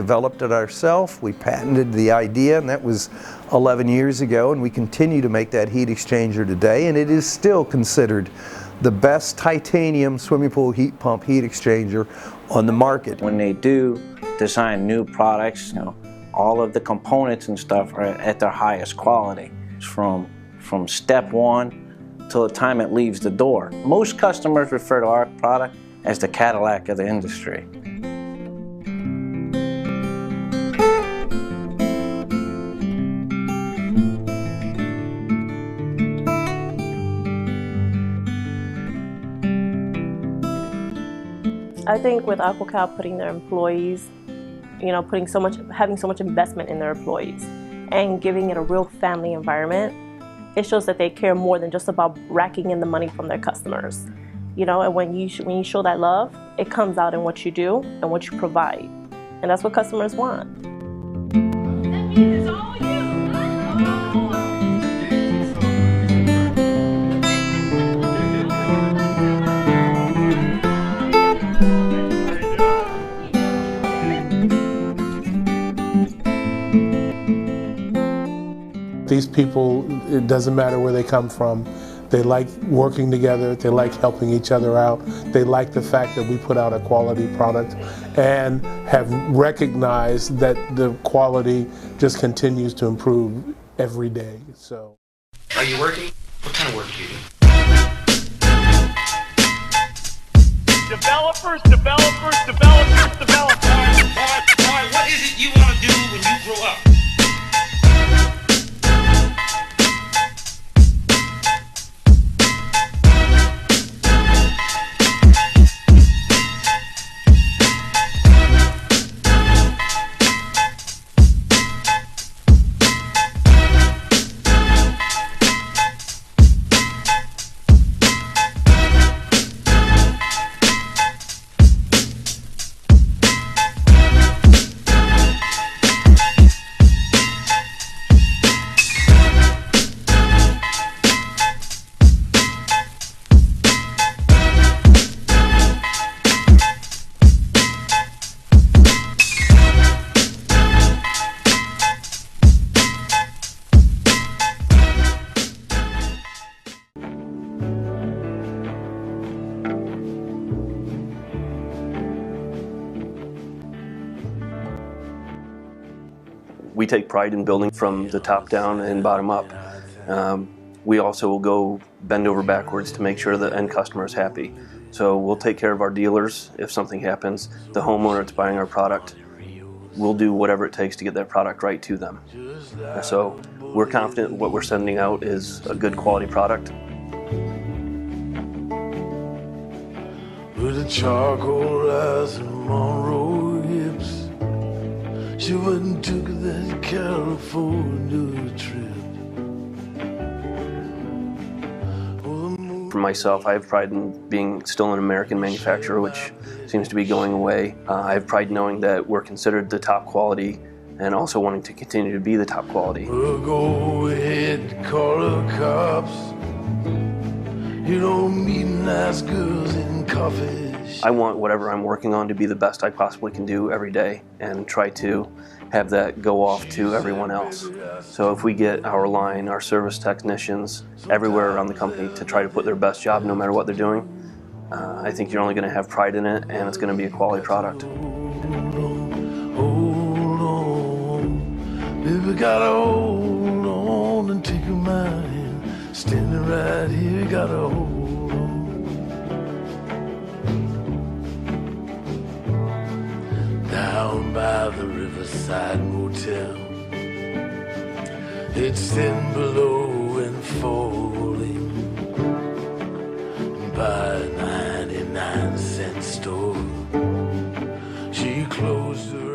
developed it ourselves. We patented the idea, and that was 11 years ago, and we continue to make that heat exchanger today, and it is still considered the best titanium swimming pool heat pump heat exchanger on the market. When they do design new products, all of the components and stuff are at their highest quality. From step one till the time it leaves the door. Most customers refer to our product as the Cadillac of the industry. I think with AquaCal putting their employees, having so much investment in their employees and giving it a real family environment, it shows that they care more than just about racking in the money from their customers. And when you show that love, it comes out in what you do and what you provide. And that's what customers want. That means it's all you. These people, it doesn't matter where they come from, they like working together, they like helping each other out, they like the fact that we put out a quality product and have recognized that the quality just continues to improve every day. So, are you working? What kind of work do you do? Developers. All right, what is it you want to do when you grow up? We take pride in building from the top down and bottom up. We also will go bend over backwards to make sure the end customer is happy. So we'll take care of our dealers if something happens. The homeowner that's buying our product, we'll do whatever it takes to get that product right to them. So we're confident what we're sending out is a good quality product. With the charcoal eyes and Monroe hips, she wouldn't took that California trip. For myself, I have pride in being still an American manufacturer, which seems to be going away. I have pride knowing that we're considered the top quality and also wanting to continue to be the top quality. Well, go ahead, call the cops. You don't meet nice girls in coffee. I want whatever I'm working on to be the best I possibly can do every day and try to have that go off to everyone else. So if we get our line, our service technicians everywhere around the company to try to put their best job no matter what they're doing, I think you're only going to have pride in it and it's going to be a quality product. Hold on, baby, gotta hold on and take my hand. Standing right here, gotta hold on. Down by the Riverside Motel, it's 10 below and falling by a 99-cent store. She closed her